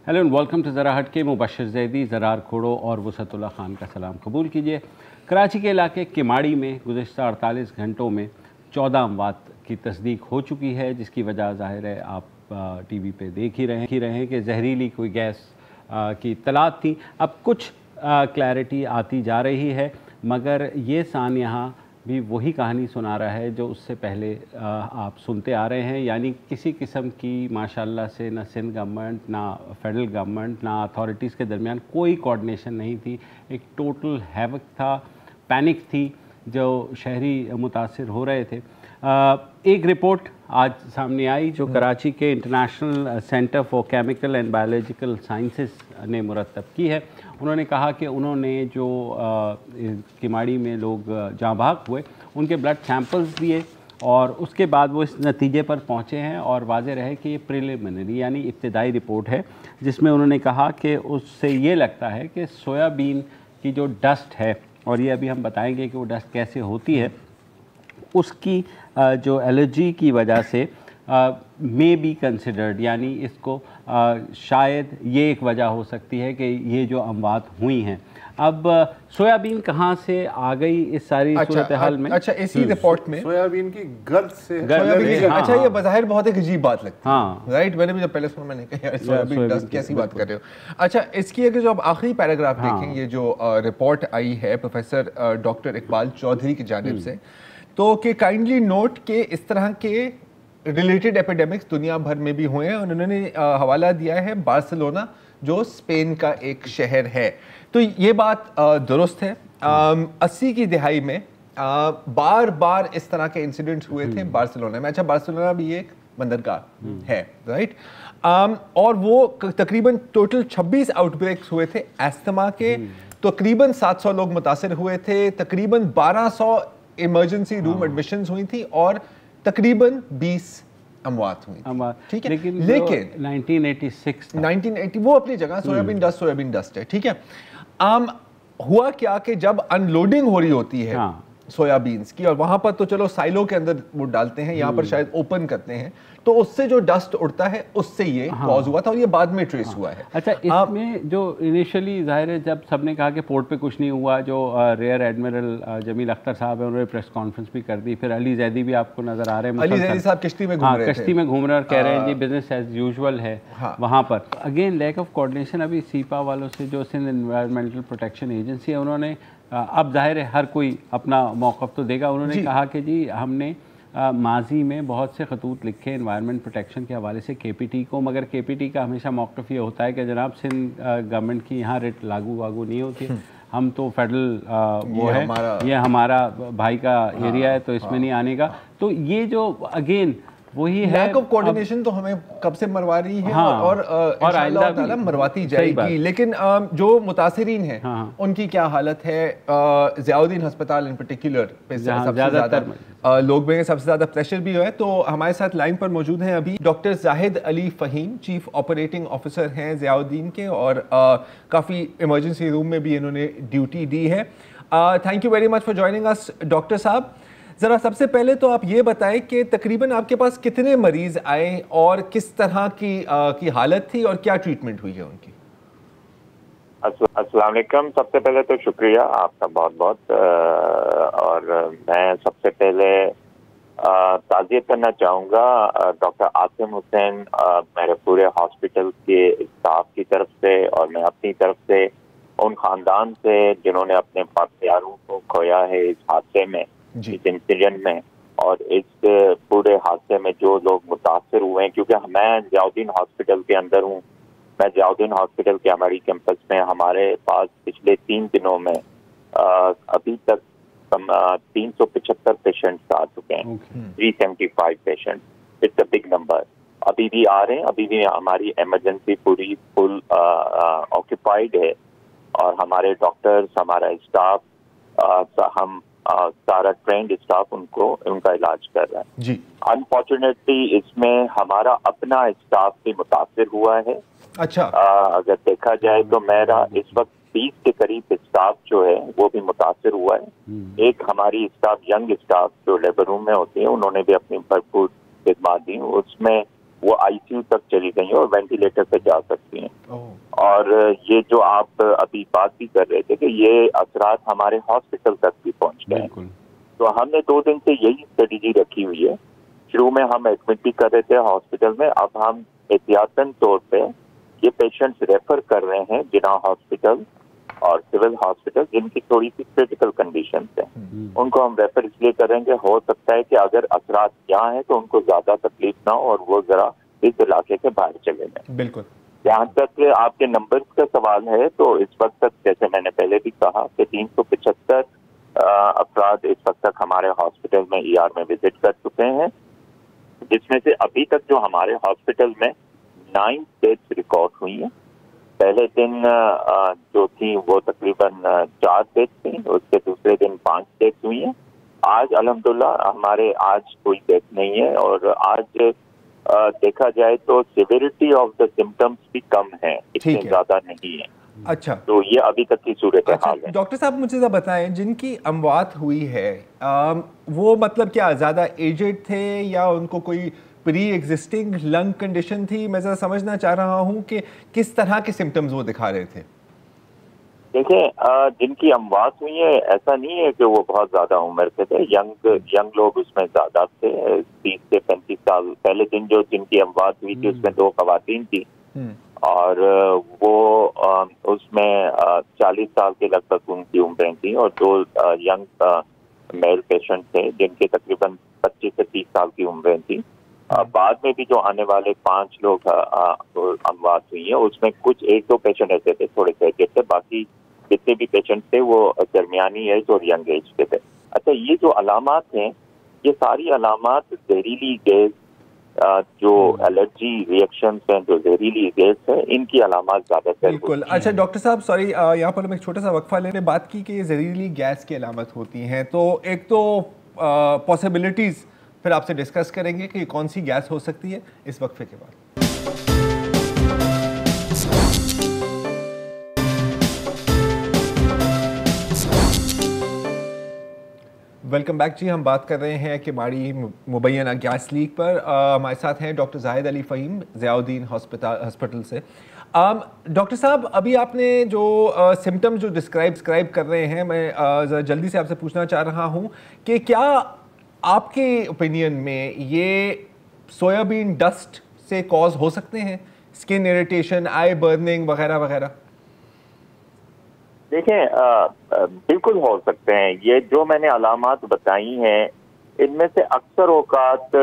Hello and welcome to ज़रा हट के। मुबशर जैदी, ज़रार खोड़ो और वसतुल्लाह खान का सलाम कबूल कीजिए। कराची के इलाके किमाड़ी में गुज़श्ता 48 घंटों में 14 अमवात की तस्दीक हो चुकी है, जिसकी वजह ज़ाहिर है आप टीवी पे देख ही रहे हैं कि जहरीली कोई गैस की इत्तलात थी। अब कुछ क्लैरिटी आती जा रही है, मगर ये सान यहाँ भी वही कहानी सुना रहा है जो उससे पहले आप सुनते आ रहे हैं। यानी किसी किस्म की माशाल्लाह से न सिंध गवर्नमेंट, ना फेडरल गवर्नमेंट, ना अथॉरिटीज़ के दरमियान कोई कोऑर्डिनेशन नहीं थी। एक टोटल हैवक था, पैनिक थी, जो शहरी मुतासिर हो रहे थे। एक रिपोर्ट आज सामने आई जो कराची के international centre for chemical and biological sciences ने मुरतब की है। उन्होंने कहा कि उन्होंने जो किमाड़ी में लोग जाँ भाग हुए उनके ब्लड सैंपल्स लिए और उसके बाद वो इस नतीजे पर पहुँचे हैं। और वाज़ेह रहे कि ये प्रिलिमिनरी यानी इब्तिदाई रिपोर्ट है, जिसमें उन्होंने कहा कि उससे ये लगता है कि सोयाबीन की जो डस्ट है, और ये अभी हम बताएंगे कि वो डस्ट कैसे होती है, उसकी जो एलर्जी की वजह से मे बी कंसिडर्ड, यानी इसको शायद ये एक वजह हो सकती है कि ये जो अमवात हुई हैं। अब सोयाबीन कहाँ से आ गई इस सारी सूरत हाल में? अच्छा, इसी रिपोर्ट में सोयाबीन की गर्द से हाँ, अच्छा, ये बज़ाहिर बहुत एक अजीब बात लगती है। हाँ, राइट, मैंने भी जब पहले सुना मैंने कहा यार सोयाबीन डस्ट कैसी बात कर रहे हो। अच्छा, इसकी अगर जो आप आखिरी पैराग्राफ देखें, ये जो रिपोर्ट आई है प्रोफेसर डॉक्टर इकबाल चौधरी की जानिब से, तो कि काइंडली नोट के इस तरह के रिलेटेड एपिडेमिक्स दुनिया भर में भी हुए हैं, और उन्होंने हवाला दिया है बार्सिलोना जो स्पेन का एक शहर है। तो ये बात दुरुस्त है। 80 की दिहाई में बार बार इस तरह के इंसिडेंट्स हुए थे बार्सिलोना में। अच्छा, बार्सिलोना भी एक बंदरगाह है, राइट। और वो तकरीबन टोटल 26 आउटब्रेक्स हुए थे एस्थमा के, तकरीबन 700 लोग मुतासिर हुए थे, तकरीबन 1200 इमरजेंसी रूम एडमिशंस हुई थी और तकरीबन 20 अमवात हुई। ठीक है, लेकिन 1980 वो अपनी जगह सोयाबीन डस्ट है, ठीक है। हुआ क्या कि जब अनलोडिंग हो रही होती है सोयाबीन्स की, और वहां पर तो चलो साइलो के अंदर वो डालते हैं, यहाँ पर शायद ओपन करते हैं, तो उससे जो डस्ट उड़ता है उससे ये कॉज हुआ था, और ये बाद में ट्रेस हुआ है। अच्छा, इसमें जो इनिशियली जाहिर है जब सबने कहा कि पोर्ट पे कुछ नहीं हुआ, जो रियर एडमिरल जमील अख्तर साहब है उन्होंने प्रेस कॉन्फ्रेंस भी कर दी, फिर अली जैदी भी आपको नजर आ रहे हैं, अली जैदी साहब किश्ती में घूम रहे थे, कश्ती में घूम रहे और कह रहे हैं जी बिजनेस एज यूजुअल है वहाँ पर। Again lack of coordination. अभी सीपा वालों से जो सिंध एनवायरमेंटल प्रोटेक्शन एजेंसी है, उन्होंने अब जाहिर है हर कोई अपना मौक़िफ़ तो देगा, उन्होंने कहा कि जी हमने माजी में बहुत से खतूत लिखे एनवायरनमेंट प्रोटेक्शन के हवाले से केपीटी को, मगर केपीटी का हमेशा मौक़िफ़ ये होता है कि जनाब सिंध गवर्नमेंट की यहाँ रेट लागू नहीं होती, हम तो फेडरल वो है, ये हमारा भाई का एरिया है, तो इसमें नहीं आने का। तो ये जो अगेन वही है, लैक ऑफ कोऑर्डिनेशन तो हमें कब से मरवा रही है, और इंशाअल्लाह ताला मरवाती जाएगी। लेकिन जो मुतासिरीन हैं उनकी क्या हालत है? ज़ियाउद्दीन अस्पताल इन पर्टिकुलर पे सबसे ज़्यादा लोग में सबसे ज़्यादा प्रेशर भी है। तो हमारे साथ लाइन पर मौजूद हैं अभी doctor Zahid Ali Fahim, chief operating officer हैं ज़ियाउद्दीन के, और काफ़ी इमरजेंसी रूम में भी इन्होंने ड्यूटी दी है। Thank you very much for joining us doctor साहब। ज़रा सबसे पहले तो आप ये बताएं कि तकरीबन आपके पास कितने मरीज़ आए और किस तरह की हालत थी और क्या ट्रीटमेंट हुई है उनकी? अस्सलाम वालेकुम। सबसे पहले तो शुक्रिया आपका बहुत बहुत, और मैं सबसे पहले ताज़ियत करना चाहूँगा डॉक्टर आसिम हुसैन, मेरे पूरे हॉस्पिटल के स्टाफ की तरफ से और मैं अपनी तरफ से उन ख़ानदान से जिन्होंने अपने प्यारों को खोया है इस हादसे में, इस इंसिडेंट में, और इस पूरे हादसे में जो लोग मुतासर हुए हैं। क्योंकि मैं ज़ियाउद्दीन हॉस्पिटल के अंदर हूँ, मैं ज़ियाउद्दीन हॉस्पिटल के हमारी कैंपस में हमारे पास पिछले 3 दिनों में अभी तक 375 पेशेंट्स आ चुके हैं, 375 patients. It's a big number. अभी भी आ रहे हैं, अभी भी हमारी इमरजेंसी पूरी फुल ऑक्यूपाइड है, और हमारे डॉक्टर्स, हमारा स्टाफ, हम सारा ट्रेंड स्टाफ उनका इलाज कर रहा है जी। अनफॉर्चुनेटली इसमें हमारा अपना स्टाफ भी मुतासिर हुआ है। अच्छा, अगर देखा जाए तो मेरा इस वक्त 20 के करीब स्टाफ जो है वो भी मुतासिर हुआ है। एक हमारी स्टाफ, यंग स्टाफ जो लेबर रूम में होती है, उन्होंने भी अपनी भरपूर खिदमत दी, उसमें वो आईसीयू तक चली गई हैं और वेंटिलेटर पे जा सकती हैं। और ये जो आप अभी बात भी कर रहे थे कि ये असरात हमारे हॉस्पिटल तक भी पहुंच गए, तो हमने 2 दिन से यही स्ट्रेटेजी रखी हुई है। शुरू में हम एडमिट भी कर रहे थे हॉस्पिटल में, अब हम एहतियातन तौर पे ये पेशेंट्स रेफर कर रहे हैं जिना हॉस्पिटल और सिविल हॉस्पिटल जिनकी थोड़ी सी क्रिटिकल कंडीशन है, उनको हम रेफर इसलिए करेंगे, हो सकता है कि अगर असरात यहाँ है तो उनको ज्यादा तकलीफ ना हो और वो जरा इस इलाके से बाहर चले जाए। बिल्कुल। जहाँ तक आपके नंबर्स का सवाल है तो इस वक्त तक, जैसे मैंने पहले भी कहा कि 375 अफराद इस वक्त तक हमारे हॉस्पिटल में ER में विजिट कर चुके हैं, जिसमें से अभी तक जो हमारे हॉस्पिटल में 9 डेथ्स रिकॉर्ड हुई हैं। पहले दिन जो थी वो तकरीबन 4 डेथ थी, उसके दूसरे दिन 5 डेथ हुई हैं। आज अल्हम्दुलिल्लाह हमारे आज कोई डेथ नहीं है और आज देखा जाए तो सिविरिटी ऑफ द सिम्टम्स भी कम है, इतने ज्यादा नहीं है। अच्छा, तो ये अभी तक की सूरत हाल है। डॉक्टर साहब मुझे जरा बताएं, जिनकी अमवात हुई है वो मतलब क्या ज्यादा एजेड थे या उनको कोई प्री एग्जिस्टिंग लंग कंडीशन थी? मैं जरा समझना चाह रहा हूं कि किस तरह के सिम्टम्स वो दिखा रहे थे। देखिए, जिनकी अमवात हुई है ऐसा नहीं है कि वो बहुत ज्यादा उम्र के थे, यंग लोग उसमें ज्यादा थे, 30 से 35 साल। पहले दिन जो जिनकी अमवात हुई थी उसमें 2 खवातीन थी और वो उसमें 40 साल के लगभग उनकी उम्रें थी और 2 यंग मेल पेशेंट थे जिनके तकरीबन 25 से 30 साल की उम्रें थी। बाद में भी जो आने वाले 5 लोग अमवात हुई है उसमें कुछ 1-2 पेशेंट ऐसे थे थोड़े से एजेड थे, बाकी जितने भी पेशेंट थे वो दरमियानी एज और यंग एज के थे। अच्छा, ये जो अलामात हैं ये सारी अलामात जहरीली गैस, जो एलर्जी रिएक्शंस हैं, जो जहरीली गैस है, इनकी अलामात ज्यादातर। बिल्कुल। अच्छा डॉक्टर साहब, सॉरी यहाँ पर हम एक छोटा सा वक्फा लेने बात की कि जहरीली गैस की अलामत होती हैं, तो एक तो पॉसिबिलिटीज फिर आपसे डिस्कस करेंगे कि कौन सी गैस हो सकती है इस वक्फे के बाद। वेलकम बैक जी। हम बात कर रहे हैं किमाड़ी मुबैना गैस लीक पर। हमारे साथ हैं डॉक्टर जाहिद अली फ़हीम ज़ियाउद्दीन हॉस्पिटल से। डॉक्टर साहब, अभी आपने जो सिम्टम्स जो डिस्क्राइब कर रहे हैं, मैं ज़रा जल्दी से आपसे पूछना चाह रहा हूं कि क्या आपके ओपिनियन में ये सोयाबीन डस्ट से कॉज हो सकते हैं, स्किन इरिटेशन, आई बर्निंग वगैरह वगैरह? देखें, बिल्कुल हो सकते हैं। ये जो मैंने अलामात बताई हैं इनमें से अक्सर औकात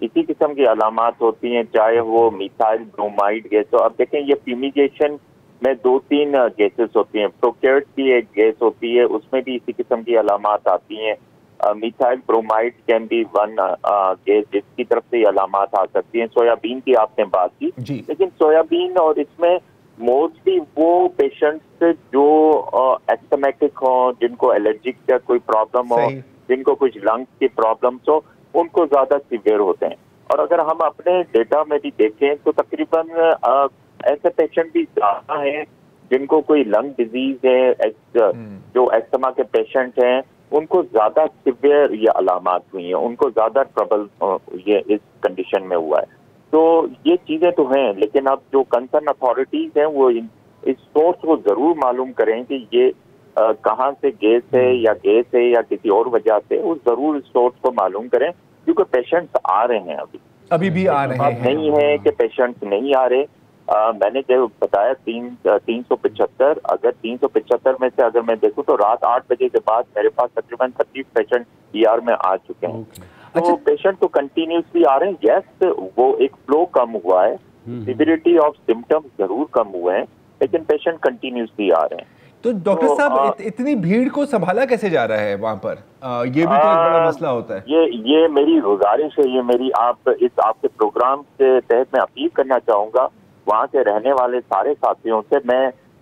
इसी किस्म की अलामात होती हैं, चाहे वो मिथाइल ब्रोमाइड गैस हो। अब देखें, ये फ्यूमिगेशन में 2-3 गैसेस होती हैं। प्रोक्योर्ड की एक गैस होती है, उसमें भी इसी किस्म की अलामात आती हैं। Methyl bromide can be one gas जिसकी तरफ से अलामात आ सकती हैं। सोयाबीन की आपने बात की, लेकिन सोयाबीन और इसमें मोस्टली वो पेशेंट्स जो एस्थमेटिक हो, जिनको एलर्जिक का कोई प्रॉब्लम हो, जिनको कुछ लंग्स की प्रॉब्लम्स हो, उनको ज्यादा सीवियर होते हैं। और अगर हम अपने डेटा में भी देखें तो तकरीबन ऐसे पेशेंट भी ज्यादा हैं जिनको कोई लंग डिजीज है, जो एस्थमा के पेशेंट हैं उनको ज्यादा सीवियर ये अलामात हुई हैं, उनको ज्यादा ट्रबल ये इस कंडीशन में हुआ है। तो ये चीजें तो हैं, लेकिन अब जो कंसर्न अथॉरिटीज हैं वो इस सोर्स को जरूर मालूम करें कि ये कहाँ से गैस है या किसी और वजह से, वो जरूर इस सोर्स को मालूम करें, क्योंकि पेशेंट्स आ रहे हैं अभी भी आ रहे हैं। नहीं है कि पेशेंट्स नहीं आ रहे। मैंने जो बताया 375, अगर 375 में से अगर मैं देखूं तो रात 8 बजे के बाद मेरे पास तकरीबन 25 पेशेंट ER में आ चुके हैं। तो पेशेंट तो कंटिन्यूसली आ रहे हैं। यस, वो एक फ्लो कम हुआ है, सिविरिटी ऑफ सिम्टम्स जरूर कम हुए हैं, लेकिन पेशेंट कंटिन्यूसली आ रहे हैं। तो डॉक्टर साहब, इतनी भीड़ को संभाला कैसे जा रहा है वहाँ पर? ये भी तो एक बड़ा मसला होता है। ये मेरी गुजारिश है, ये मेरी आपके प्रोग्राम के तहत मैं अपील करना चाहूंगा वहाँ के रहने वाले सारे साथियों से।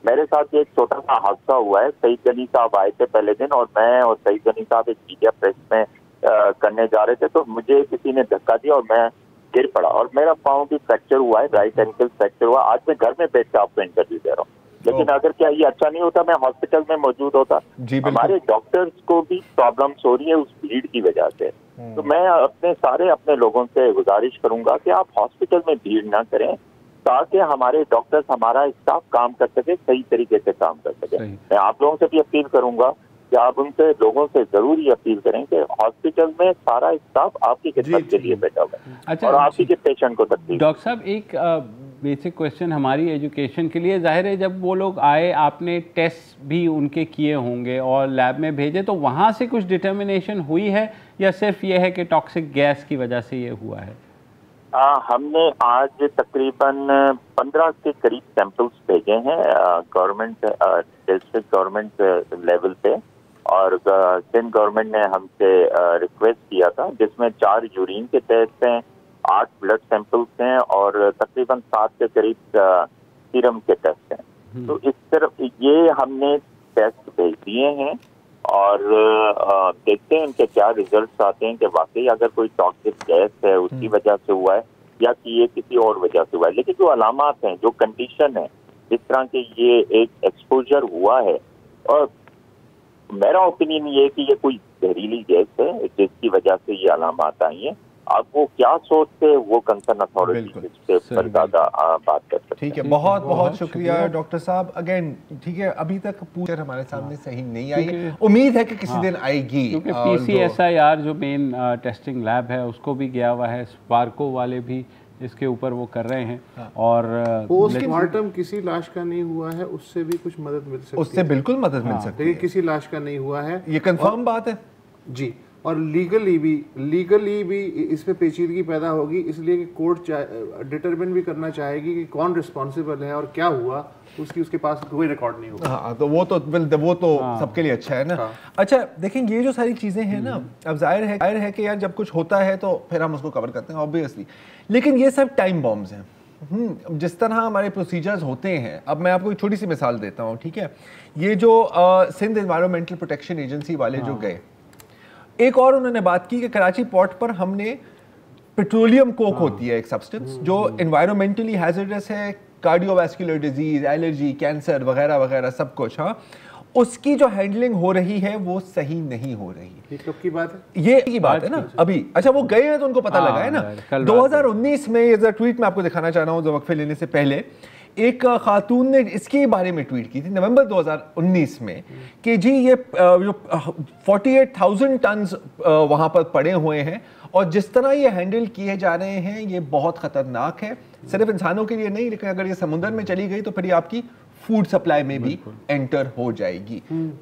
मेरे साथ एक छोटा सा हादसा हुआ है। सईद गनी साहब आए थे पहले दिन और मैं और सईद गनी साहब एक मीडिया प्रेस में करने जा रहे थे, तो मुझे किसी ने धक्का दिया और मैं गिर पड़ा और मेरा पाँव भी फ्रैक्चर हुआ है, राइट एंकल फ्रैक्चर हुआ। आज मैं घर में बैठ कर आपको इंटरव्यू दे रहा हूँ, लेकिन अगर क्या ये अच्छा नहीं होता, मैं हॉस्पिटल में मौजूद होता। हमारे डॉक्टर्स को भी प्रॉब्लम्स हो रही है उस भीड़ की वजह से। तो मैं अपने लोगों से गुजारिश करूंगा कि आप हॉस्पिटल में भीड़ ना करें, ताकि हमारे डॉक्टर्स, हमारा स्टाफ काम कर सके, सही तरीके से काम कर सके। मैं आप लोगों से भी अपील करूंगा कि आप उनसे, लोगों से जरूर ये अपील करें कि हॉस्पिटल में सारा स्टाफ आपकी खिदमत के लिए बैठा हुआ है। अच्छा, और आपकी के पेशेंट को तकलीफ। डॉक्टर साहब, एक बेसिक क्वेश्चन हमारी एजुकेशन के लिए, जाहिर है जब वो लोग आए, आपने टेस्ट भी उनके किए होंगे और लैब में भेजे, तो वहाँ से कुछ डिटर्मिनेशन हुई है या सिर्फ ये है कि टॉक्सिक गैस की वजह से ये हुआ है? हमने आज तकरीबन 15 के करीब सैंपल्स भेजे हैं गवर्नमेंट, डिस्ट्रिक्ट गवर्नमेंट लेवल पे, और सिंध गवर्नमेंट ने हमसे रिक्वेस्ट किया था, जिसमें 4 यूरिन के टेस्ट हैं, 8 ब्लड सैंपल्स हैं और तकरीबन 7 के करीब सीरम के टेस्ट हैं। तो इस तरफ ये हमने टेस्ट भेज दिए हैं और देखते हैं इनके क्या रिजल्ट्स आते हैं कि वाकई अगर कोई टॉक्सिक गैस है उसकी वजह से हुआ है या कि ये किसी और वजह से हुआ है। लेकिन जो अलामात हैं, जो कंडीशन है, जिस तरह के ये एक एक्सपोजर हुआ है, और मेरा ओपिनियन ये है कि ये कोई जहरीली गैस है जिसकी वजह से ये अलामात आई हैं। आप वो क्या सोचते हैं वो कंसर्न अथॉरिटी से पर ज़्यादा बात कर सकते हैं। ठीक है, बहुत बहुत शुक्रिया डॉक्टर साहब। अगेन ठीक है, अभी तक पूछकर हमारे सामने सही नहीं आई, उम्मीद है कि किसी दिन आएगी, क्योंकि PCSIR जो मेन टेस्टिंग लैब है उसको भी गया हुआ है, स्पार्को वाले भी इसके ऊपर वो कर रहे हैं। और पोस्टमार्टम किसी लाश का नहीं हुआ है, उससे भी कुछ मदद मिल सकती है, उससे बिल्कुल मदद मिल सकती है, लेकिन किसी लाश का नहीं हुआ है, ये कंफर्म बात है जी। और लीगली भी इसमें पेचीदगी पैदा होगी, इसलिए कि कोर्ट डिटरमिन भी करना चाहेगी कि कौन रिस्पॉन्सिबल है और क्या हुआ, उसके पास कोई रिकॉर्ड नहीं होगा। हाँ, तो वो तो सबके लिए अच्छा है ना। हाँ। अच्छा देखें, ये जो सारी चीज़ें हैं ना, अब जाहिर है कि यार जब कुछ होता है तो फिर हम उसको कवर करते हैं ऑब्वियसली, लेकिन ये सब टाइम बॉम्ब्स हैं। जिस तरह हमारे प्रोसीजर्स होते हैं, अब मैं आपको एक छोटी सी मिसाल देता हूँ, ठीक है। ये जो सिंध एनवायरमेंटल प्रोटेक्शन एजेंसी वाले जो गए, एक और उन्होंने बात की कि कराची पोर्ट पर हमने पेट्रोलियम कोक होती है एक सब्सटेंस जो एनवायरमेंटली हैजर्डस है, कार्डियोवैस्कुलर डिजीज, एलर्जी, कैंसर वगैरह वगैरह सब कुछ। हाँ, उसकी जो हैंडलिंग हो रही है वो सही नहीं हो रही। ये कब की बात है? ये की बात है ना अभी। अच्छा, वो गए हैं तो उनको पता लगा है ना। 2019 में, ये ट्वीट मैं आपको दिखाना चाह रहा हूँ, जो वक्फे लेने से पहले एक खातून ने इसके बारे में ट्वीट की थी नवंबर 2019 में कि जी ये जो 48,000 टन वहाँ पर पड़े हुए हैं और जिस तरह ये हैंडल किए जा रहे हैं ये बहुत ख़तरनाक है, सिर्फ इंसानों के लिए नहीं, लेकिन अगर ये समुद्र में चली गई तो फिर ये आपकी फूड सप्लाई में भी एंटर हो जाएगी।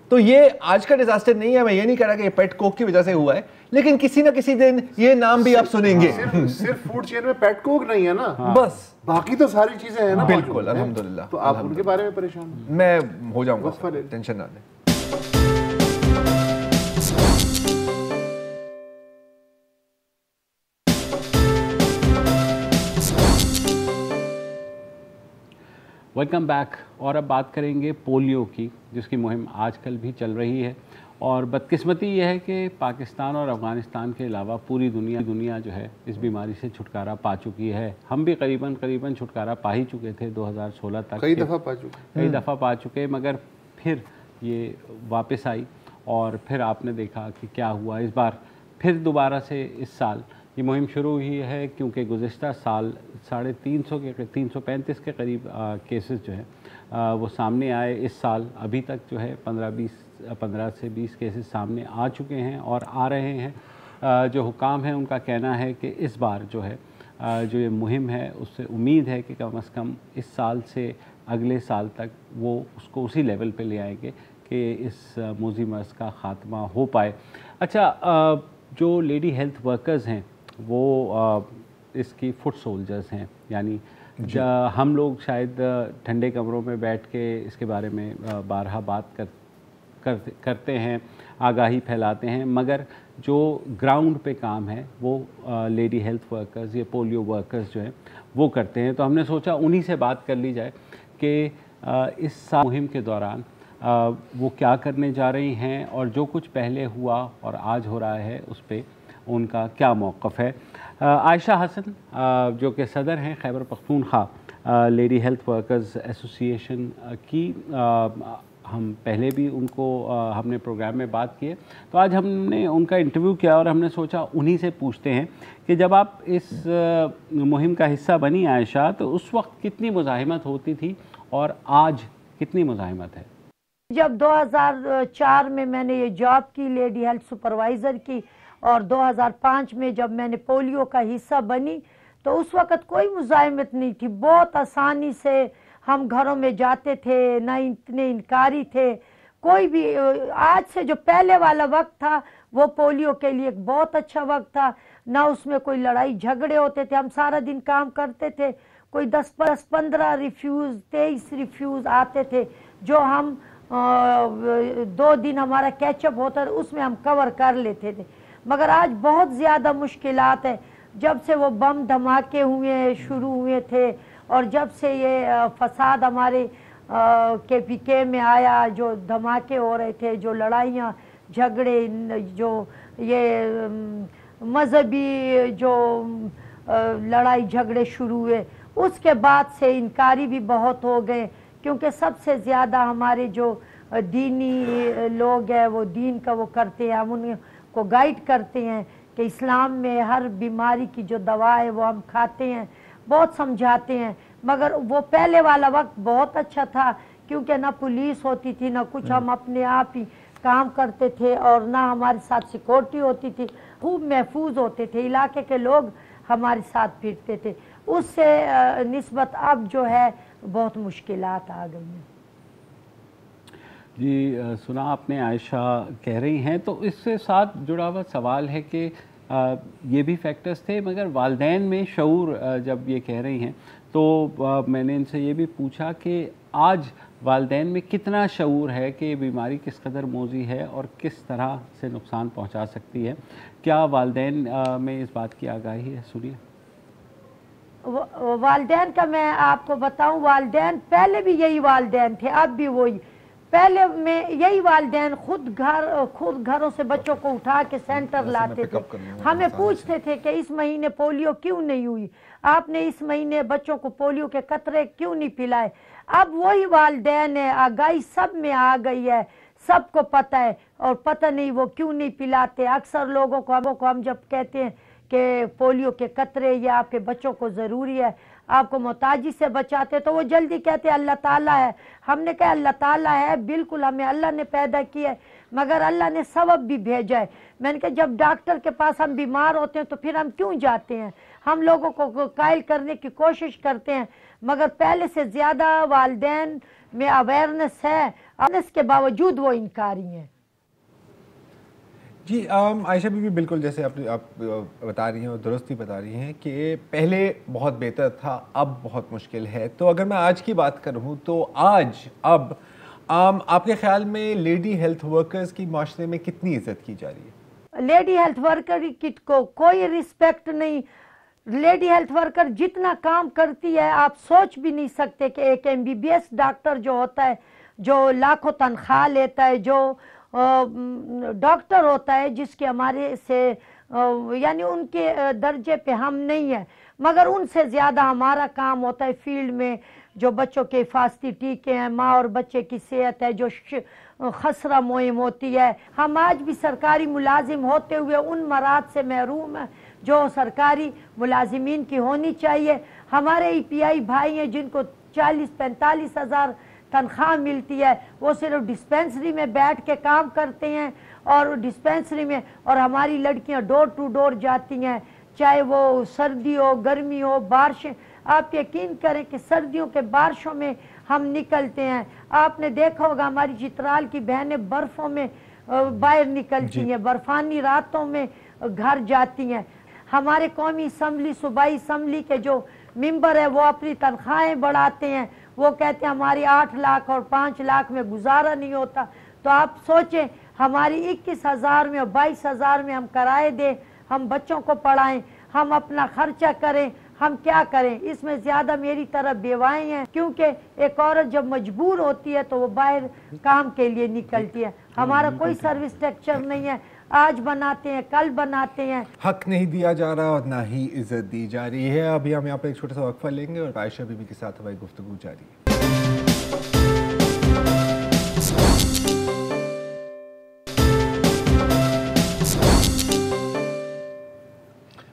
तो ये आज का डिजास्टर नहीं है, मैं ये नहीं कह रहा कि ये पेट कोक की वजह से हुआ है, लेकिन किसी ना किसी दिन ये नाम भी आप सुनेंगे। सिर्फ फूड चेन में पेट कोक नहीं है ना, बस बाकी तो सारी चीजें हैं ना। बिल्कुल, अल्हम्दुलिल्लाह। तो आप उनके बारे में परेशान हैं? मैं हो जाऊंगा, टेंशन ना लें। Welcome back. और अब बात करेंगे पोलियो की, जिसकी मुहिम आजकल भी चल रही है। और बदकिस्मती यह है कि पाकिस्तान और अफ़गानिस्तान के अलावा पूरी दुनिया जो है इस बीमारी से छुटकारा पा चुकी है। हम भी करीबन छुटकारा पा ही चुके थे 2016 तक, कई दफ़ा पा चुके, मगर फिर ये वापस आई और फिर आपने देखा कि क्या हुआ। इस बार फिर दोबारा से इस साल ये मुहिम शुरू हुई है, क्योंकि गुज़िश्ता साल 335 के करीब केसेस जो है वो सामने आए। इस साल अभी तक जो है 15 से 20 केसेस सामने आ चुके हैं और आ रहे हैं। जो हुकाम हैं उनका कहना है कि इस बार जो है जो ये मुहिम है उससे उम्मीद है कि कम से कम इस साल से अगले साल तक वो उसको उसी लेवल पे ले आएंगे कि इस मोज़ी मर्ज़ का ख़ात्मा हो पाए। अच्छा, जो लेडी हेल्थ वर्कर्स हैं वो इसकी फुट सोल्जर्स हैं, यानी हम लोग शायद ठंडे कमरों में बैठ के इसके बारे में बारहा बात करते हैं, आगाही फैलाते हैं, मगर जो ग्राउंड पे काम है वो लेडी हेल्थ वर्कर्स, ये पोलियो वर्कर्स जो हैं वो करते हैं। तो हमने सोचा उन्हीं से बात कर ली जाए कि इस मुहिम के दौरान वो क्या करने जा रही हैं और जो कुछ पहले हुआ और आज हो रहा है उस पर उनका क्या मौक़िफ़ है। आयशा हसन जो कि सदर हैं Khyber Pakhtunkhwa lady health workers association की हम पहले भी उनको हमने प्रोग्राम में बात की है, तो आज हमने उनका इंटरव्यू किया और हमने सोचा उन्हीं से पूछते हैं कि जब आप इस मुहिम का हिस्सा बनी आयशा, तो उस वक्त कितनी मुज़ाहिमत होती थी और आज कितनी मुज़ाहिमत है? जब 2004 में मैंने ये जॉब की लेडी हेल्थ सुपरवाइज़र की और 2005 में जब मैंने पोलियो का हिस्सा बनी, तो उस वक़्त कोई मुज़ाहिमत नहीं थी। बहुत आसानी से हम घरों में जाते थे, ना इतने इनकारी थे कोई भी। आज से जो पहले वाला वक्त था वो पोलियो के लिए एक बहुत अच्छा वक्त था, ना उसमें कोई लड़ाई झगड़े होते थे। हम सारा दिन काम करते थे, कोई 10-15 रिफ्यूज़ 23 रिफ्यूज़ आते थे, जो हम 2 दिन हमारा कैचअप होता था, उसमें हम कवर कर लेते थे। मगर आज बहुत ज़्यादा मुश्किलात है। जब से वो बम धमाके शुरू हुए थे और जब से ये फसाद हमारे KPK में आया, जो धमाके हो रहे थे, जो लड़ाइयाँ झगड़े, जो ये मजहबी जो लड़ाई झगड़े शुरू हुए, उसके बाद से इनकारी भी बहुत हो गए। क्योंकि सबसे ज़्यादा हमारे जो दीनी लोग हैं वो दीन का वो करते हैं, हम उनको गाइड करते हैं कि इस्लाम में हर बीमारी की जो दवा है वो हम खाते हैं, बहुत समझाते हैं। मगर वो पहले वाला वक्त बहुत अच्छा था, क्योंकि ना पुलिस होती थी ना कुछ, हम अपने आप ही काम करते थे और ना हमारे साथ सिक्योरिटी होती थी, खूब महफूज होते थे, इलाके के लोग हमारे साथ फिरते थे। उससे निस्बत अब जो है बहुत मुश्किलात आ गई हैं। जी सुना आपने, आयशा कह रही हैं, तो इससे साथ जुड़ा हुआ सवाल है कि ये भी फैक्टर्स थे, मगर वालिदैन में शऊर जब ये कह रही हैं, तो मैंने इनसे ये भी पूछा कि आज वालिदैन में कितना शऊर है कि बीमारी किस कदर मोज़ी है और किस तरह से नुकसान पहुंचा सकती है। क्या वालिदैन में इस बात की आगाही है? सुनिए। वालिदैन का मैं आपको बताऊं, वालिदैन पहले भी यही वालिदैन थे, अब भी वही। पहले में यही वालिदैन खुद घरों से बच्चों को उठा के सेंटर लाते थे। हमें पूछते थे कि इस महीने पोलियो क्यों नहीं हुई, आपने इस महीने बच्चों को पोलियो के कतरे क्यों नहीं पिलाए। अब वही वालिदैन है, आगाही सब में आ गई है, सबको पता है और पता नहीं वो क्यों नहीं पिलाते। अक्सर लोगों को हम जब कहते हैं कि पोलियो के कतरे या आपके बच्चों को ज़रूरी है, आपको मोहताजी से बचाते, तो वो जल्दी कहते हैं अल्लाह ताला है। हमने कहा अल्लाह ताला है, बिल्कुल हमें अल्लाह ने पैदा किया है, मगर अल्लाह ने सबब भी भेजा है। मैंने कहा जब डॉक्टर के पास हम बीमार होते हैं तो फिर हम क्यों जाते हैं, हम लोगों को कायल करने की कोशिश करते हैं। मगर पहले से ज़्यादा वालिदैन में अवेयरनेस है, अवेयरनेस के बावजूद वो इनकारी हैं। जी आयशा बीबी, बिल्कुल जैसे आप बता रही हैं और दुरुस्त ही बता रही हैं कि पहले बहुत बेहतर था, अब बहुत मुश्किल है। तो अगर मैं आज की बात करूं तो अब आपके ख्याल में लेडी हेल्थ वर्कर्स की माशरे में कितनी इज्जत की जा रही है? लेडी हेल्थ वर्कर की को कोई रिस्पेक्ट नहीं। लेडी हेल्थ वर्कर जितना काम करती है आप सोच भी नहीं सकते कि एक MBBS डॉक्टर जो होता है, जो लाखों तनख्वाह लेता है, जो डॉक्टर होता है, जिसके हमारे से यानी उनके दर्जे पे हम नहीं है, मगर उनसे ज़्यादा हमारा काम होता है फील्ड में। जो बच्चों के हिफाजती टीके हैं, माँ और बच्चे की सेहत है, जो खसरा मुहिम होती है। हम आज भी सरकारी मुलाजिम होते हुए उन मराद से महरूम हैं जो सरकारी मुलाजिमीन की होनी चाहिए। हमारे EPI भाई हैं जिनको 40-45 हज़ार तनख्वाह मिलती है, वो सिर्फ डिस्पेंसरी में बैठ के काम करते हैं और डिस्पेंसरी में, और हमारी लड़कियां डोर टू डोर जाती हैं, चाहे वो सर्दी हो, गर्मी हो, बारिश। आप यकीन करें कि सर्दियों के बारिशों में हम निकलते हैं। आपने देखा होगा हमारी चित्राल की बहनें बर्फ़ों में बाहर निकलती हैं, बर्फानी रातों में घर जाती हैं। हमारे कौमी असम्बली, सूबाई असम्बली के जो मेंबर है वो अपनी तनख्वाहें बढ़ाते हैं, वो कहते हैं हमारी 8 लाख और 5 लाख में गुजारा नहीं होता। तो आप सोचें, हमारी 21,000 में और 22,000 में हम किराए दें, हम बच्चों को पढ़ाएं, हम अपना खर्चा करें, हम क्या करें। इसमें ज़्यादा मेरी तरह बेवाएं हैं, क्योंकि एक औरत जब मजबूर होती है तो वो बाहर काम के लिए निकलती है। हमारा कोई सर्विस स्ट्रक्चर नहीं है। आज बनाते हैं, कल बनाते हैं। हक नहीं दिया जा रहा और ना ही इज्जत दी जा रही है। अभी हम यहाँ पे एक छोटा सा वक्फा लेंगे और आयशा बीबी के साथ हमारी गुफ्तगू जारी है।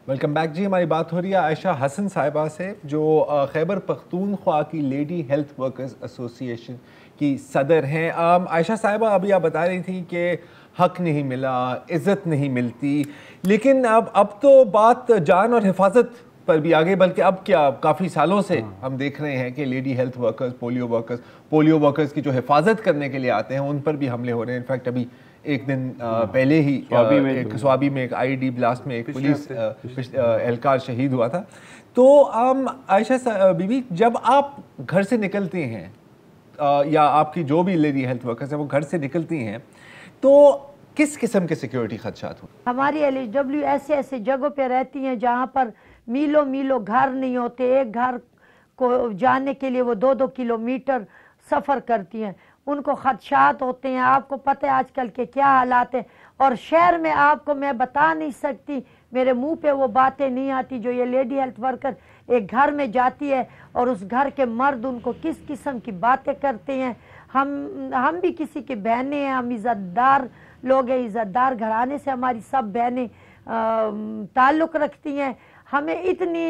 वेलकम बैक जी। हमारी बात हो रही है आयशा हसन साहिबा से, जो खैबर पख्तूनख्वा की लेडी हेल्थ वर्कर्स एसोसिएशन की सदर हैं। आयशा साहिबा, अभी आप बता रही थी कि हक नहीं मिला, इज़्ज़त नहीं मिलती, लेकिन अब तो बात जान और हिफाजत पर भी आ गई। बल्कि अब क्या, काफ़ी सालों से हम देख रहे हैं कि lady health workers, polio workers की जो हिफाजत करने के लिए आते हैं उन पर भी हमले हो रहे हैं। इनफैक्ट अभी एक दिन पहले ही स्वाबी में एक आईडी ब्लास्ट में एक पुलिस एहलकार शहीद हुआ था। तो आयशा बीबी, जब आप घर से निकलती हैं या आपकी जो भी लेडी हेल्थ वर्कर्स हैं वो घर से निकलती हैं, तो किस किस्म के सिक्योरिटी खदशात हो? हमारी LHW ऐसे ऐसे जगहों पे रहती हैं जहाँ पर मीलों मीलों घर नहीं होते। एक घर को जाने के लिए वो 2-2 किलोमीटर सफ़र करती हैं। उनको खदशात होते हैं। आपको पता है आजकल के क्या हालात हैं, और शहर में आपको मैं बता नहीं सकती, मेरे मुंह पे वो बातें नहीं आती जो ये लेडी हेल्थ वर्कर एक घर में जाती है और उस घर के मर्द उनको किस किस्म की बातें करते हैं। हम भी किसी की बहनें हैं, हम इज़्ज़तदार लोग हैं, इज़्ज़तदार घराने से हमारी सब बहनें ताल्लुक़ रखती हैं। हमें इतनी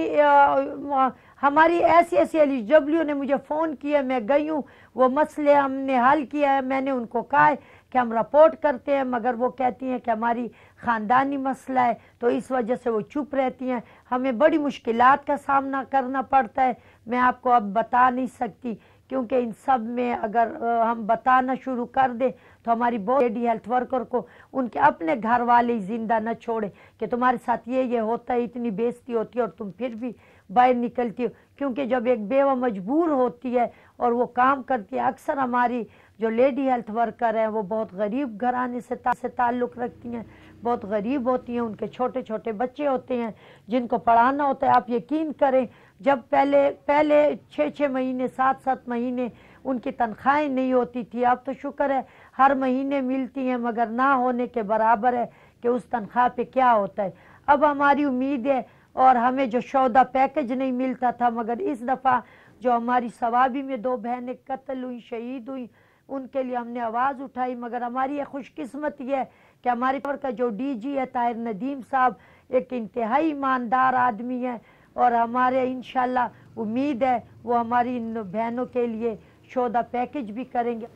हमारी ऐसी LHW ने मुझे फ़ोन किया, मैं गई हूँ, वो मसले हमने हल किया है। मैंने उनको कहा है कि हम रिपोर्ट करते हैं, मगर वो कहती हैं कि हमारी ख़ानदानी मसला है, तो इस वजह से वो चुप रहती हैं। हमें बड़ी मुश्किलात का सामना करना पड़ता है, मैं आपको अब बता नहीं सकती, क्योंकि इन सब में अगर हम बताना शुरू कर दें तो हमारी बहुत लेडी हेल्थ वर्कर को उनके अपने घर वाले ही जिंदा न छोड़े कि तुम्हारे साथ ये होता है, इतनी बेइज्जती होती है और तुम फिर भी बाहर निकलती हो। क्योंकि जब एक बेवा मजबूर होती है और वो काम करती है, अक्सर हमारी जो लेडी हेल्थ वर्कर हैं वो बहुत गरीब घराने से ताल्लुक़ रखती हैं, बहुत गरीब होती हैं, उनके छोटे छोटे बच्चे होते हैं जिनको पढ़ाना होता है। आप यकीन करें, जब पहले 6-6 महीने 7-7 महीने उनकी तनख्वाहें नहीं होती थी, अब तो शुक्र है हर महीने मिलती हैं, मगर ना होने के बराबर है कि उस तनख्वाह पे क्या होता है। अब हमारी उम्मीद है, और हमें जो 14 पैकेज नहीं मिलता था, मगर इस दफ़ा जो हमारी सवाबी में 2 बहनें कत्ल हुई, शहीद हुई, उनके लिए हमने आवाज़ उठाई। मगर हमारी ये खुशकिस्मती है कि हमारे पर का जो DG है ताहिर नदीम साहब एक इंतहाई ईमानदार आदमी है, और हमारे इंशाल्लाह उम्मीद है वो हमारी इन बहनों के लिए 14 पैकेज भी करेंगे।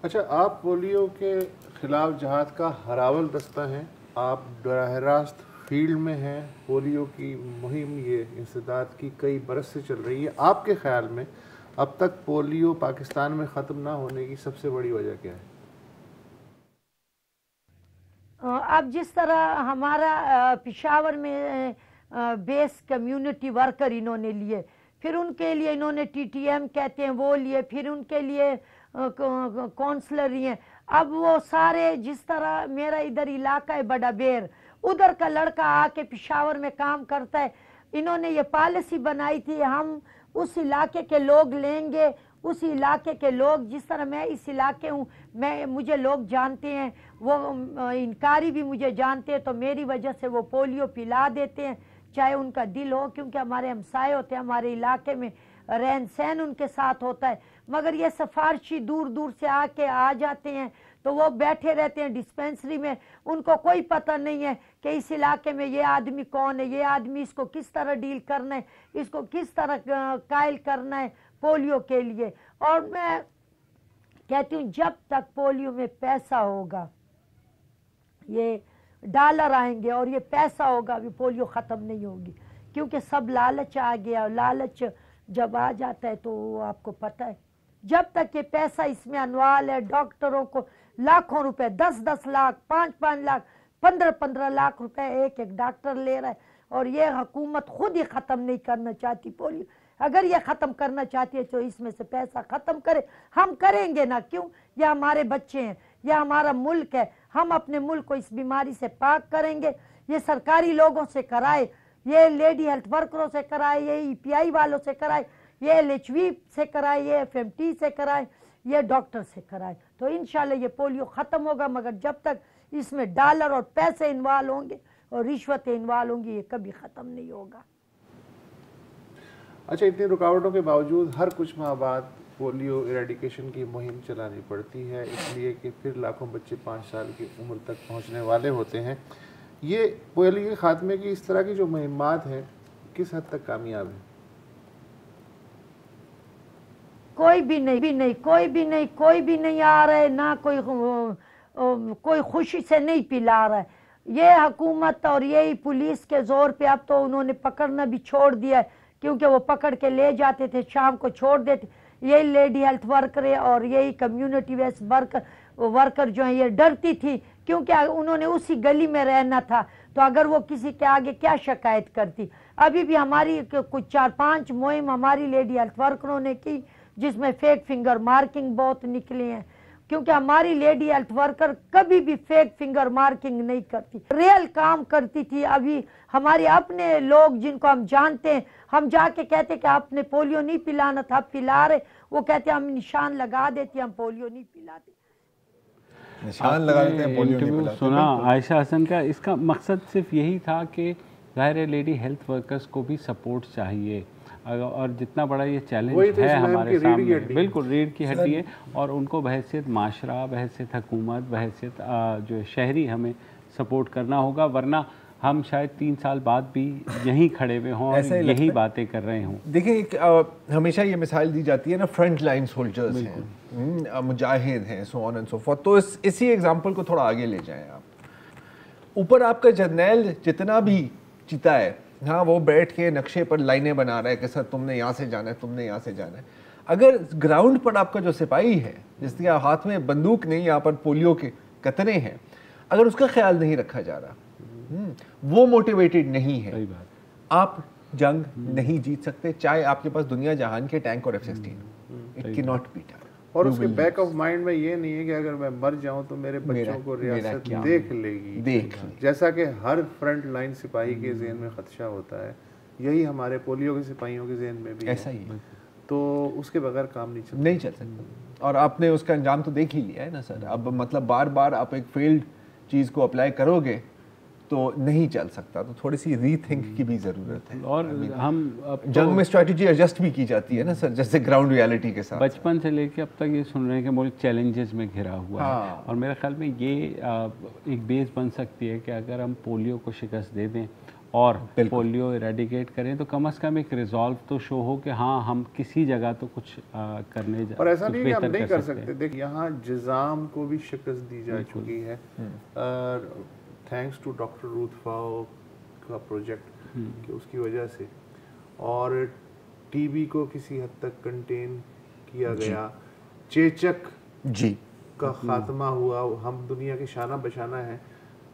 अच्छा, आप पोलियो के खिलाफ जहाद का हरावल दस्ता हैं, आप बराह रास्त फील्ड में हैं, पोलियो की मुहिम ये इंसदाद की कई बरस से चल रही है। आपके ख्याल में अब तक पोलियो पाकिस्तान में ख़त्म ना होने की सबसे बड़ी वजह क्या है? अब जिस तरह हमारा पेशावर में बेस कम्युनिटी वर्कर इन्होंने लिए, फिर उनके लिए इन्होंने TTM कहते हैं वो लिए, फिर उनके लिए काउंसलर ही हैं। अब वो सारे, जिस तरह मेरा इधर इलाका है बड़ा बेर, उधर का लड़का आके पेशावर में काम करता है, इन्होंने ये पॉलिसी बनाई थी हम उस इलाके के लोग लेंगे, उस इलाके के लोग, जिस तरह मैं इस इलाके हूँ, मुझे लोग जानते हैं, वो इनकारी भी मुझे जानते हैं, तो मेरी वजह से वो पोलियो पिला देते हैं, चाहे उनका दिल हो, क्योंकि हमारे हमसाए होते हैं, हमारे इलाके में रहन सहन उनके साथ होता है। मगर ये सिफारशी दूर दूर से आके आ जाते हैं, तो वो बैठे रहते हैं डिस्पेंसरी में, उनको कोई पता नहीं है कि इस इलाके में ये आदमी कौन है, ये आदमी इसको किस तरह डील करना है, इसको किस तरह कायल करना है पोलियो के लिए। और मैं कहती हूँ जब तक पोलियो में पैसा होगा, ये डॉलर आएंगे और ये पैसा होगा, अभी पोलियो ख़त्म नहीं होगी, क्योंकि सब लालच आ गया। लालच जब आ जाता है तो आपको पता है, जब तक ये पैसा इसमें अनवाल है, डॉक्टरों को लाखों रुपए, 10-10 लाख, 5-5 लाख, 15-15 लाख रुपए एक डॉक्टर ले रहा है, और ये हुकूमत खुद ही ख़त्म नहीं करना चाहती पोलियो। अगर ये ख़त्म करना चाहती है तो इसमें से पैसा ख़त्म करे, हम करेंगे ना, क्यों? ये हमारे बच्चे हैं, यह हमारा मुल्क है, हम अपने मुल्क को इस बीमारी से पाक करेंगे। ये सरकारी लोगों से कराए, ये लेडी हेल्थ वर्करों से कराए, ये EPI वालों से कराए, ये LHV से कराए, ये FMT से कराए, ये डॉक्टर से कराए, तो इंशाल्लाह ये पोलियो ख़त्म होगा। मगर जब तक इसमें डॉलर और पैसे इन्वॉल्व होंगे और रिश्वतें इन्वॉल्व होंगी, ये कभी ख़त्म नहीं होगा। अच्छा, इतनी रुकावटों के बावजूद हर कुछ माह बाद पोलियो इरेडिकेशन की मुहिम चलानी पड़ती है, इसलिए कि फिर लाखों बच्चे 5 साल की उम्र तक पहुंचने वाले होते हैं। ये पोलियो के खात्मे की इस तरह की जो मुहिम्मात हैं किस हद तक कामयाब है? कोई भी नहीं आ रहा है, ना कोई खुशी से नहीं पिला रहा है। ये हुकूमत और यही पुलिस के जोर पे अब तो उन्होंने पकड़ना भी छोड़ दिया है, क्योंकि वो पकड़ के ले जाते थे, शाम को छोड़ देते। यही लेडी हेल्थ वर्कर है और यही कम्युनिटी बेस्ड वर्कर जो है, ये डरती थी क्योंकि उन्होंने उसी गली में रहना था, तो अगर वो किसी के आगे क्या शिकायत करती। अभी भी हमारी कुछ 4-5 मुहिम हमारी लेडी हेल्थ वर्करों ने की, जिसमें फेक फिंगर मार्किंग बहुत निकले हैं, क्योंकि हमारी लेडी हेल्थ वर्कर कभी भी फेक फिंगर मार्किंग नहीं करती, रियल काम करती थी। अभी हमारे अपने लोग जिनको हम जानते हैं, हम जाके कहते कि आपने पोलियो नहीं पिलाना था, पिला रहे, वो कहते हम निशान लगा देते, हम पोलियो नहीं पिलाते। निशान लगा देते हैं, पोलियो नहीं पिलाते। सुना आयशा हसन का, इसका मकसद सिर्फ यही था कि ज़ाहिर है लेडी हेल्थ वर्कर्स को भी सपोर्ट चाहिए, और जितना बड़ा ये चैलेंज है हमारे सामने, बिल्कुल रीढ़ की हड्डी है, और उनको बहैसियत माशरा, बहैसियत हुकूमत, बहैसियत जो शहरी हमें सपोर्ट करना होगा, वरना हम शायद 3 साल बाद भी यहीं खड़े हुए हों और यही बातें कर रहे हों। देखिए, हमेशा ये मिसाल दी जाती है ना, फ्रंट लाइन सोल्जर्स हैं, मुजाहिद हैं, so on and so forth. तो इसी एग्जांपल को थोड़ा आगे ले जाएं आप। ऊपर आपका जर्नैल जितना भी चिता है, हाँ, वो बैठ के नक्शे पर लाइनें बना रहा है कि सर तुमने यहाँ से जाना है, तुमने यहाँ से जाना है। अगर ग्राउंड पर आपका जो सिपाही है, जिसके हाथ में बंदूक नहीं, यहाँ पर पोलियो के कतरे हैं, अगर उसका ख्याल नहीं रखा जा रहा, वो मोटिवेटेड नहीं है, आप जंग नहीं जीत सकते, चाहे आपके पास दुनिया जहान के टैंक और F-16, it can not be done. और उसके बैक ऑफ माइंड में ये नहीं है कि अगर मैं मर जाऊं तो मेरे बच्चों को रियासत देख लेगी, जैसा कि हर फ्रंट लाइन सिपाही के ज़हन में खदशा होता है, यही हमारे पोलियो के सिपाहियों के ज़हन में भी ऐसा ही है। तो उसके बगैर काम नहीं चल सकता। और आपने उसका अंजाम तो देख ही लिया है ना सर। अब मतलब बार बार आप एक फेल्ड चीज़ को अप्लाई करोगे तो नहीं चल सकता, तो थोड़ी सी रीथिंक की भी ज़रूरत है। और हम जंग में स्ट्रेटजी एडजस्ट भी की जाती है ना सर, जैसे ग्राउंड रियलिटी के साथ। बचपन से लेके अब तक ये सुन रहे हैं कि मुल्क चैलेंजेस में घिरा हुआ है, और मेरे ख्याल में ये एक बेस बन सकती है कि अगर हम पोलियो को शिकस्त दे दें और पोलियो इरेडिकेट करें, तो कम से कम एक रिजॉल्व तो शो हो कि हाँ, हम किसी जगह तो कुछ करने और ऐसा नहीं कि हम नहीं कर सकते। देखिए, यहाँ जिज़ाम को भी शिकस्त दी जा चुकी है, थैंक्स टू डॉक्टर रूथ फाओ का प्रोजेक्ट कि उसकी वजह से, और टीबी को किसी हद तक कंटेन किया गया, चेचक का खात्मा हुआ, हम दुनिया के शाना बशाना है।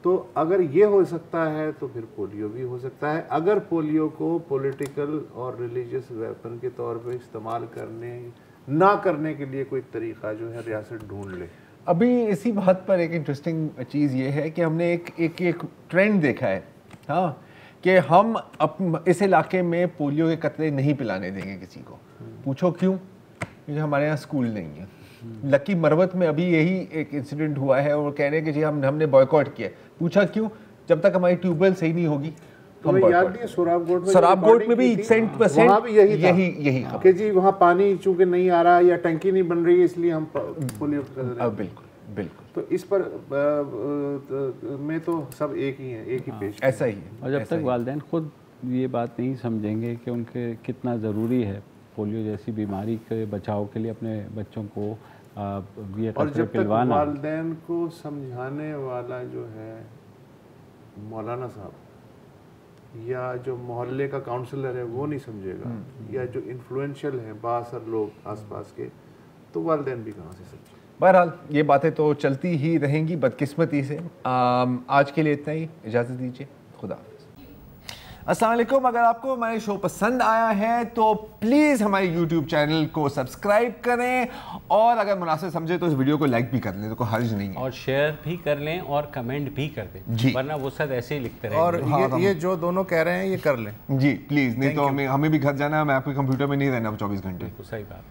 तो अगर ये हो सकता है तो फिर पोलियो भी हो सकता है, अगर पोलियो को पॉलिटिकल और रिलीजियस वेपन के तौर पे इस्तेमाल ना करने के लिए कोई तरीका जो है रियासत ढूंढ ले। अभी इसी बात पर एक इंटरेस्टिंग चीज़ ये है कि हमने एक ट्रेंड देखा है, हाँ, कि हम इस इलाके में पोलियो के कतरे नहीं पिलाने देंगे किसी को। पूछो क्यों? क्योंकि हमारे यहाँ स्कूल नहीं है। लकी मरवत में अभी यही एक इंसिडेंट हुआ है और कह रहे हैं कि जी हमने बॉयकॉट किया। पूछा क्यों? जब तक हमारी ट्यूबवेल सही नहीं होगी। याद नहीं, सोराबगोट में भी %% यही कि जी वहाँ पानी चूंकि नहीं आ रहा या टंकी नहीं बन रही है, इसलिए हम पोलियो बिल्कुल। तो इस पर में तो सब एक ही है, एक ही पेश ऐसा ही है। और जब तक वालिदैन खुद ये बात नहीं समझेंगे कि उनके कितना ज़रूरी है पोलियो जैसी बीमारी के बचाव के लिए अपने बच्चों को ये कतरे पिलवाना, और वालिदैन को समझाने वाला जो है मौलाना साहब या जो मोहल्ले का काउंसलर है वो नहीं समझेगा, या जो इन्फ्लुएंशियल है बासर लोग आसपास के, तो वालिदैन भी कहाँ से समझेंगे। बहरहाल ये बातें तो चलती ही रहेंगी बदकिस्मती से। आज के लिए इतना ही, इजाज़त दीजिए, खुदा। अस्सलाम वालेकुम। अगर आपको हमारे शो पसंद आया है तो प्लीज़ हमारे YouTube चैनल को सब्सक्राइब करें, और अगर मुनासिब समझे तो इस वीडियो को लाइक भी कर लें, तो कोई हर्ज नहीं है, और शेयर भी कर लें और कमेंट भी कर दें, वरना वो सब ऐसे ही लिखते रहेंगे। और ये जो दोनों कह रहे हैं ये कर लें जी प्लीज़, नहीं तो हमें भी घर जाना है, मैं आपके कंप्यूटर में नहीं रहना 24 घंटे। सही बात।